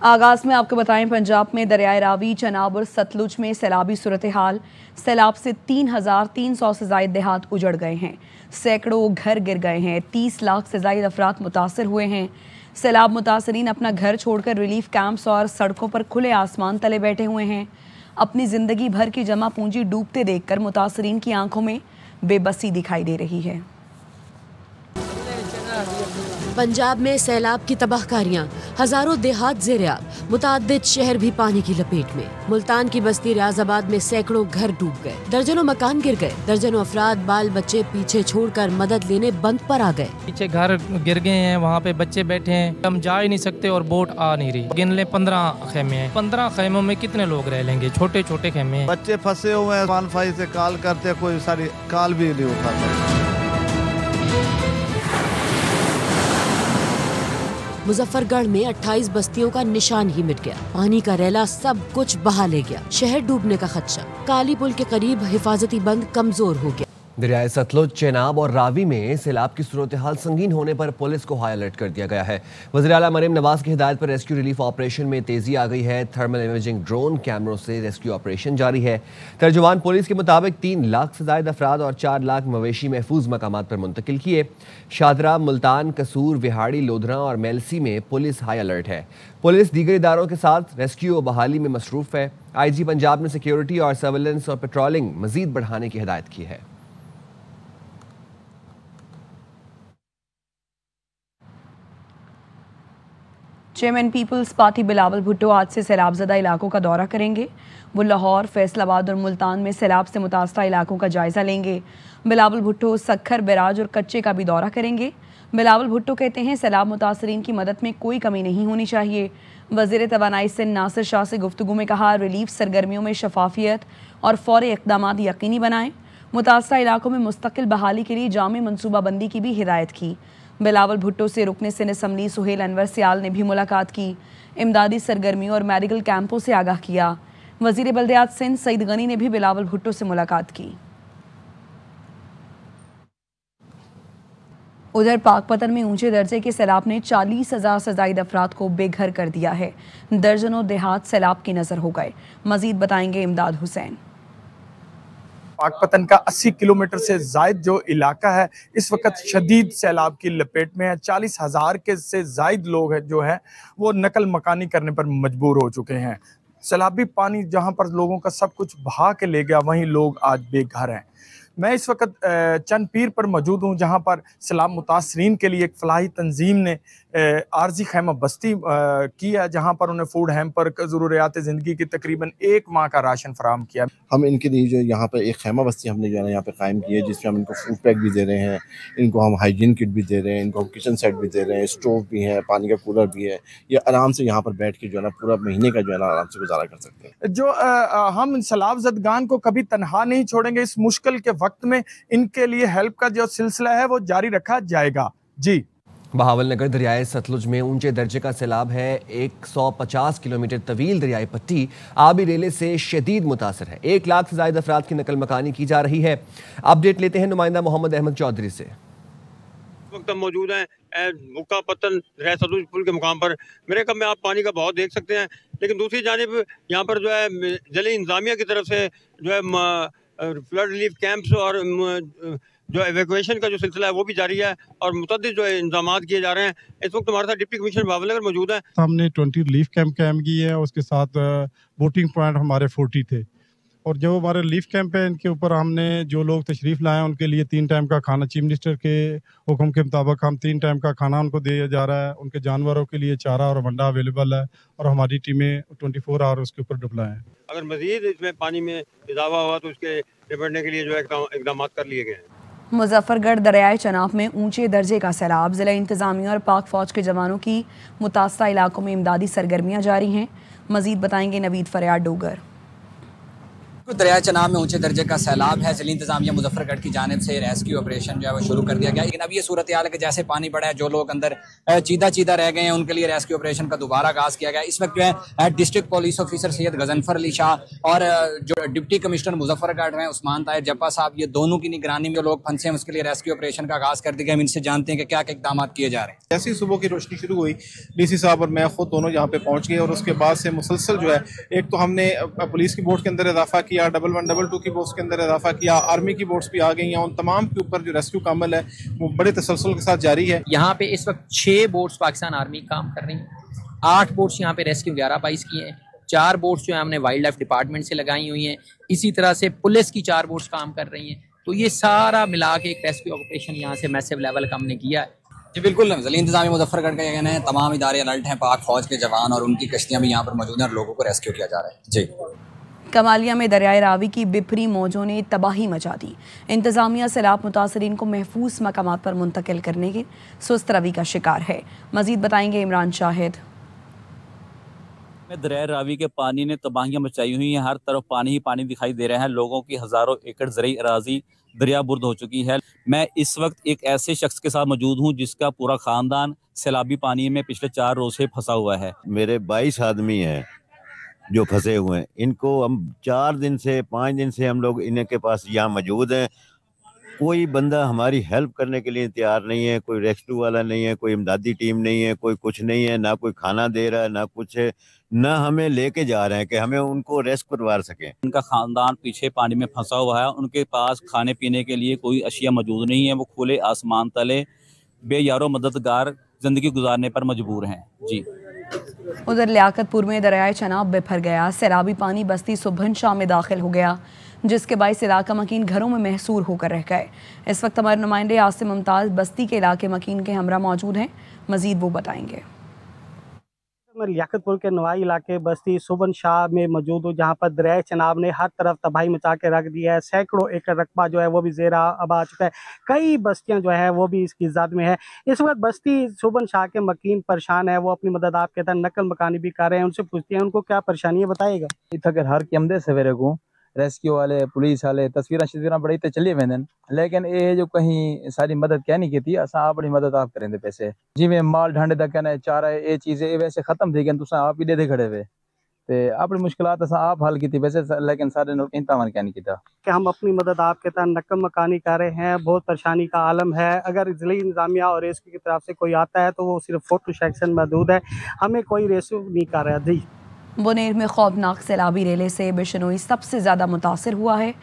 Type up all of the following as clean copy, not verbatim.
आगाज में आपको बताएं, पंजाब में दरियाए रावी, चनाब और सतलुज में सैलाबी सूरत हाल। सैलाब से 3,300 से जायद देहात उजड़ गए हैं। सैकड़ों घर गिर गए हैं। 30 लाख से जायद अफराद मुतासर हुए हैं। सैलाब मुतासरीन अपना घर छोड़कर रिलीफ कैंप्स और सड़कों पर खुले आसमान तले बैठे हुए हैं। अपनी जिंदगी भर की जमा पूंजी डूबते देखकर मुतासरीन की आंखों में बेबसी दिखाई दे रही है। पंजाब में सैलाब की तबाहकारियां, हजारों देहात ज़ेर-ए-आब, मुताद्दिद शहर भी पानी की लपेट में। मुल्तान की बस्ती रियाजाबाद में सैकड़ों घर डूब गए, दर्जनों मकान गिर गए, दर्जनों अफराद बाल बच्चे पीछे छोड़कर मदद लेने बंद पर आ गए। पीछे घर गिर गए हैं, वहाँ पे बच्चे बैठे हैं, हम जा ही नहीं सकते और बोट आ नहीं रही। गिन ले 15 खेमे हैं, 15 खेमों में कितने लोग रह लेंगे? छोटे छोटे खेमे हैं। बच्चे फंसे हुए हैं, वाईफाई से कॉल करते, कोई सारी कॉल भी नहीं उठाता। मुजफ्फरगढ़ में 28 बस्तियों का निशान ही मिट गया। पानी का रैला सब कुछ बहा ले गया। शहर डूबने का खदशा। काली पुल के करीब हिफाजती बंद कमजोर हो गया। दरियाए सतलुज, चेनाब और रावी में सैलाब की सूरत हाल संगीन होने पर पुलिस को हाई अलर्ट कर दिया गया है। वज़ीर आला मरीम नवाज की हिदायत पर रेस्क्यू रिलीफ ऑपरेशन में तेजी आ गई है। थर्मल इमेजिंग ड्रोन कैमरों से रेस्क्यू ऑपरेशन जारी है। तर्जुमान पुलिस के मुताबिक 3 लाख से ज्यादा अफराद और 4 लाख मवेशी महफूज मकामात पर मुंतकिल किए। शादरा, मुल्तान, कसूर, विहाड़ी, लोधरा और मेलसी में पुलिस हाई अलर्ट है। पुलिस दीगर इदारों के साथ रेस्क्यू और बहाली में मसरूफ है। IG पंजाब ने सिक्योरिटी और सर्वेलेंस और पेट्रोलिंग मजीद बढ़ाने की हिदायत की है। Chairman People's Party Bilawal Bhutto आज से सैलाबजदा इलाकों का दौरा करेंगे। वो लाहौर, फैसलाबाद और मुल्तान में सैलाब से मुतासरा इलाकों का जायजा लेंगे। बिलावल भुट्टो सखर, बैराज और कच्चे का भी दौरा करेंगे। बिलावल भुट्टो कहते हैं सैलाब मुतासरीन की मदद में कोई कमी नहीं होनी चाहिए। वज़ीर तवानाई सिंध नासिर शाह से गुफ्तगू में कहा, रिलीफ सरगर्मियों में शफाफियत और फौरी इक़दामात यकीनी बनाएं। मुतासरा इलाकों में मुस्तकिल बहाली के लिए जामी मनसूबाबंदी की भी हिदायत की। बिलावल भुट्टो से रुकने सिंध असम्बली सुहेल अनवर सियाल ने भी मुलाकात की। इमदादी सरगर्मियों और मेडिकल कैंपों से आगाह किया। वज़ीर बल्दियात सिंध सईद गनी ने भी बिलावल भुट्टो से मुलाकात की। उधर पाकपतन में ऊंचे दर्जे के सैलाब ने 40,000 से ज़ायद अफराद को बेघर कर दिया है। दर्जनों देहात सैलाब की नजर हो गए। मजीद बताएंगे इमदाद हुसैन। पाकपतन का 80 किलोमीटर से जायद जो इलाका है इस वक्त शदीद सैलाब की लपेट में है। 40,000 के से जायद लोग हैं जो है वो नकल मकानी करने पर मजबूर हो चुके हैं। सैलाबी पानी जहां पर लोगों का सब कुछ बहा के ले गया, वहीं लोग आज बेघर हैं। मैं इस वक्त चंद पीर पर मौजूद हूँ जहाँ पर सैलाब मुतासरीन के लिए एक फलाही तंजीम ने आर्जी खैमा बस्ती की है, जहाँ पर उन्हें फूड हैम्पर, ज़रूरियात ज़िंदगी की तकरीबन 1 माह का राशन फराहम किया। हम इनके लिए जो यहाँ पर एक खैमा बस्ती हमने जो है ना यहाँ पे कायम की है, जिसमें हम इनको फूड पैक भी दे रहे हैं, इनको हम हाइजीन किट भी दे रहे हैं, इनको हम किचन सेट भी दे रहे हैं, स्टोव भी है, पानी का कूलर भी है। ये आराम से यहाँ पर बैठ के जो है ना पूरा महीने का जो है ना आराम से गुजारा कर सकते हैं। जो हम सैलाब ज़दगान को कभी तनहा नहीं छोड़ेंगे। इस मुश्किल के वक्त में इनके लिए हेल्प का जो सिलसिला है वो जारी रखा जाएगा। जी। बहावलनगर दरियाए सतलुज में ऊंचे दर्जे का सैलाब है। 150 किलोमीटर तवील दरियाई पट्टी आबी रेले से शदीद मुतासर है। 1 लाख से ज्यादा अफराद की नकल मकानी की जा रही है। अपडेट लेते हैं नुमाइंदा मोहम्मद अहमद चौधरी से। वक्त हम मौजूद हैं मुक्का पत्तन दरियाए सतलुज पुल के मुकाम पर। मेरे कब में आप पानी का बहाव देख सकते हैं, लेकिन दूसरी जानिब यहाँ पर जो है जली इंतजामिया की तरफ से जो है फ्लड रिलीफ कैंप्स और जो एवेकुएशन का जो सिलसिला है वो भी जारी है और मुतअद्दिद जो इंतजाम किए जा रहे हैं। इस वक्त हमारे साथ डिप्टी कमिश्नर बहावलनगर मौजूद हैं। हमने 20 रिलीफ कैंप कायम किए हैं, उसके साथ बोटिंग पॉइंट हमारे 40 थे। और जो हमारे रिलीफ कैंप है इनके ऊपर हमने जो लोग तशरीफ़ लाए हैं उनके लिए 3 टाइम का खाना, चीफ मिनिस्टर के हुक्म के मुताबिक हम 3 टाइम का खाना उनको दिया जा रहा है। उनके जानवरों के लिए चारा और वंडा अवेलेबल है और हमारी टीमें 24 आवर उसके ऊपर डिप्लॉय हैं। अगर मजीद इसमें पानी में इजाफा हुआ तो उसके निपटने के लिए जो इकदाम कर लिए गए हैं। मुजफ्फरगढ़ दरियाए चनाब में ऊंचे दर्जे का सैलाब। जिला इंतजामिया और पाक फौज के जवानों की मुतासरा इलाकों में इमदादी सरगर्मियां जारी हैं। मजीद बताएंगे नवीद फरियाद डोगर। दरिया चनाब में ऊंचे दर्जे का सैलाब है। जिला इंतजामिया मुजफ्फरगढ़ की जानिब से रेस्क्यू ऑपरेशन जो है वो शुरू कर दिया गया, लेकिन अब ये सूरत हाल है कि जैसे पानी बढ़ा है, जो लोग अंदर चीदा रह गए हैं उनके लिए रेस्क्यू ऑपरेशन का दोबारा आगाज किया गया। इस वक्त जो है district police officer Syed Ghazanfar Ali Shah और जो डिप्टी कमिश्नर मुजफ्फरगढ़ हैं उस्मान ताहिर जप्पा साहब, ये दोनों की निगरानी में लोग फंसे हैं, उसके लिए रेस्क्यू ऑपरेशन का आगाज कर दिया गया। हम इनसे जानते हैं कि क्या क्या इकदाम किए जा रहे हैं। जैसे ही सुबह की रोशनी शुरू हुई, डीसी साहब और मैं खुद दोनों यहाँ पे पहुंच गए और उसके बाद से मुसलसल जो है, एक तो हमने पुलिस की बोट के अंदर इजाफा किया, 1112 की बोट्स के अंदर इजाफा किया, आर्मी की बोट्स भी आ गई हैं। उन तमाम के ऊपर जो रेस्क्यू का अमल है वो बड़े तसलसल के साथ जारी है। यहाँ पे इस वक्त 6 बोट्स पाकिस्तान आर्मी काम कर रही हैं, 8 बोट्स यहाँ पे रेस्क्यू 11-22 की हैं, 4 बोट्स जो है हमने वाइल्ड लाइफ डिपार्टमेंट से लगाई हुई हैं, इसी तरह से पुलिस की 4 बोट्स काम कर रही हैं। तो ये सारा मिला के एक रेस्क्यू ऑपरेशन यहाँ से मैसिव लेवल का हमने किया है। जी बिल्कुल, जिला इंतजामिया मुजफ्फरगढ़ का कहना है तमाम इदारे अलर्ट हैं, पाक फौज के जवान और उनकी कश्तियां भी यहाँ पर मौजूद हैं और लोगों को रेस्क्यू किया जा रहा है। जी कमालिया में दरियाए रावी की बिफरी मौजों ने तबाही मचा दी। इंतजामिया सैलाब मुतासरीन को महफूज मकामात पर मुंतकिल करने की सुस्त रवि का शिकार है। मजीद बताएंगे इमरान शाहिद। दरिया रावी के पानी ने तबाहियां मचाई हुई हैं, हर तरफ पानी ही पानी दिखाई दे रहा है। लोगों की हज़ारों एकड़ ज़रई अराजी दरिया बुर्द हो चुकी है। मैं इस वक्त एक ऐसे शख्स के साथ मौजूद हूँ जिसका पूरा ख़ानदान सैलाबी पानी में पिछले 4 रोज़ से फंसा हुआ है। मेरे 22 आदमी हैं जो फंसे हुए हैं, इनको हम 4 दिन से 5 दिन से हम लोग इनके पास यहाँ मौजूद हैं। कोई बंदा हमारी हेल्प करने के लिए तैयार नहीं है, कोई रेस्क्यू वाला नहीं है, कोई इमदादी टीम नहीं है, कोई कुछ नहीं है, ना कोई खाना दे रहा है, ना कुछ है, ना हमें लेके जा रहे हैं कि हमें उनको रेस्क्यू करवा सकें। उनका खानदान पीछे पानी में फंसा हुआ है, उनके पास खाने पीने के लिए कोई अशिया मौजूद नहीं है। वो खुले आसमान तले बेयारो मददगार जिंदगी गुजारने पर मजबूर हैं। जी उधर लियाकतपुर में दरियाए चनाब बिफर गया। सैलाबी पानी बस्ती सुबहन शाह में दाखिल हो गया, जिसके बाइस इलाका मकीन घरों में महसूर होकर रह गए। इस वक्त हमारे नुमाइंदे आसिम मुमताज़ बस्ती के इलाके मकीन के हमरा मौजूद हैं, मजीद वो बताएंगे। मैं लियाकतपुर के नवाई इलाके बस्ती सुबन शाह में मौजूद हूँ, जहाँ पर दरियाए चनाब ने हर तरफ तबाही मचा के रख दिया है। सैकड़ों एकड़ रकबा जो है वो भी ज़ेर अब आ चुका है। कई बस्तियाँ जो है वो भी इसकी ज़द में है। इस वक्त बस्ती सुबन शाह के मकीन परेशान है, वो अपनी मदद आपके तहत नकल मकानी भी कर रहे हैं। उनसे पूछते हैं उनको क्या परेशानी है, बताइएगा। इतना हर कमदे सवेरे को रेस्क्यू वाले पुलिस वाले तस्वीर बड़ी तो चली वेंदे, लेकिन ये जो कहीं सारी मदद क्या नहीं की अस अपनी मदद आप करें पैसे जिमें माल ढांडे तक कहना चारा ये चीज़ें वैसे खत्म थी गई, तुम आप ही दे खड़े हुए ते अपनी मुश्किलात आप हल की वैसे, लेकिन सारे कहीं तावन क्या नहीं किया कि हम अपनी मदद आपके तहत नकल मकानी कर रहे हैं। बहुत परेशानी का आलम है। अगर जिला इंतजामिया और रेस्क्यू की तरफ से कोई आता है तो वो सिर्फ फोटो सेक्शन मौजूद है, हमें कोई रेस्क्यू नहीं कर रहा। जी बुनेर में खौफनाक सैलाबी रेले से बिशनोई सबसे ज़्यादा मुतासर हुआ है,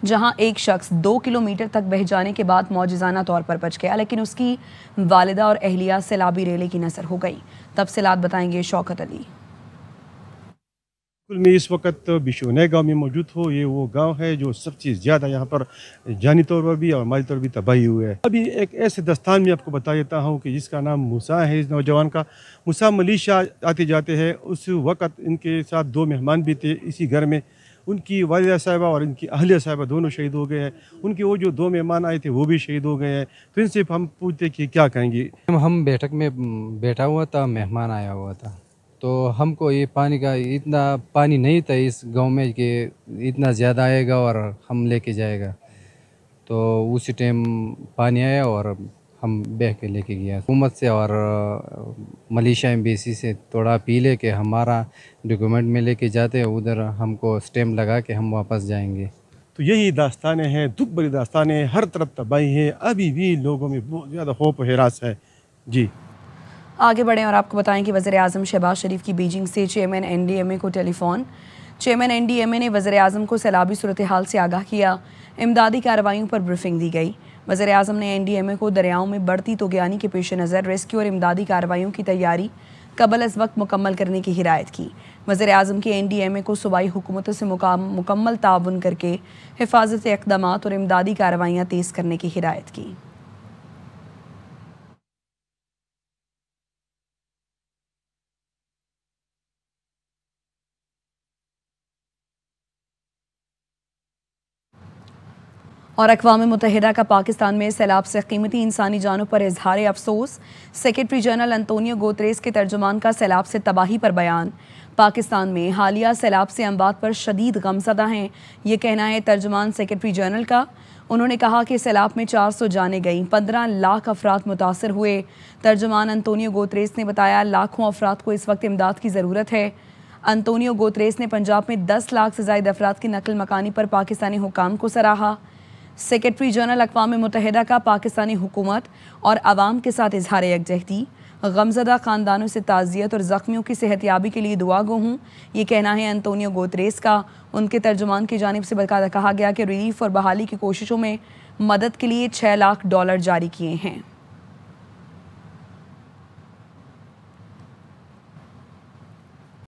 जहां एक शख्स 2 किलोमीटर तक बह जाने के बाद मौजिज़ाना तौर पर बच गया, लेकिन उसकी वालिदा और अहलिया सैलाबी रेले की नज़र हो गई। तफसीलात बताएंगे शौकत अली। मैं इस वक्त बिशोने गांव में मौजूद हो। ये वो गांव है जो सबसे ज़्यादा यहाँ पर जानी तौर पर भी और माली तौर पर भी तबाही हुई है। अभी एक ऐसे दस्तान में आपको बता देता हूँ कि जिसका नाम मूसा है। इस नौजवान का मूसा मलेशिया आते जाते हैं। उस वक़्त इनके साथ 2 मेहमान भी थे इसी घर में। उनकी वालिदा साहिबा और इनकी अहलिया साहिबा दोनों शहीद हो गए हैं। उनके वो जो 2 मेहमान आए थे वो भी शहीद हो गए हैं। तो इनसे हम पूछते कि क्या कहेंगे। हम बैठक में बैठा हुआ था, मेहमान आया हुआ था, तो हमको ये पानी का इतना पानी नहीं था इस गांव में कि इतना ज़्यादा आएगा और हम लेके जाएगा। तो उसी टाइम पानी आया और हम बह के लेके गया। हुकूमत से और मलेशिया एम्बेसी से थोड़ा अपील है कि हमारा डॉक्यूमेंट में लेके जाते हैं, उधर हमको स्टैम्प लगा के हम वापस जाएंगे। तो यही दास्तानें हैं, दुख भरी दास्तानें, हर तरफ तबाही है। अभी भी लोगों में बहुत ज़्यादा खौफ और हिरास है। जी आगे बढ़ें और आपको बताएं कि वज़ीर-ए-आज़म शहबाज शरीफ की बीजिंग से चेयरमैन NDMA को टेलीफोन। चेयरमैन NDMA ने वज़ीर-ए-आज़म को सैलाबी सूरत हाल से आगाह किया। इमदादी कार्रवाइयों पर ब्रीफिंग दी गई। वज़ीर-ए-आज़म ने NDMA को दरियाओं में बढ़ती तोग़यानी के पेश नज़र रेस्क्यू और इमदादी कार्रवाइयों की तैयारी कबल अज़ वक्त मुकम्मल करने की हिदायत की। वज़ीर-ए-आज़म की NDMA को सूबाई हुकूमतों से मुकम्मल ताउन करके हिफाजती इक़दामात और इमदादी कार्रवाइयाँ तेज़ करने की हिदायत की। और अक़वाम मुत्तहिदा का पाकिस्तान में सैलाब से कीमती इंसानी जानों पर इजहार अफसोस। सेक्रेटरी जनरल अंतोनियो गुतेरेस के तर्जुमान का सैलाब से तबाही पर बयान। पाकिस्तान में हालिया सैलाब से अमवात पर शदीद गमज़दा हैं, ये कहना है तर्जुमान सेक्रेटरी जनरल का। उन्होंने कहा कि सैलाब में 400 जानें गईं, 15 लाख अफराद मुतासर हुए। तर्जुमान अंतोनियो गुतेरेस ने बताया लाखों अफराद को इस वक्त इमदाद की ज़रूरत है। अंतोनियो गुतेरेस ने पंजाब में 10 लाख से ज़ायद अफराद की नकल मकानी पर पाकिस्तानी हुकाम को सराहा। सेक्रेटरी जनरल अक़वाम मुत्तहिदा का पाकिस्तानी हुकूमत और आवाम के साथ इजहार यकजहती। गमज़दा ख़ानदानों से ताज़ियत और ज़ख्मियों की सेहतियाबी के लिए दुआ गो हूँ, ये कहना है अंतोनियो गुतेरेस का। उनके तर्जुमान की जानिब से बाकायदा कहा गया कि रिलीफ और बहाली की कोशिशों में मदद के लिए $6 लाख जारी किए हैं।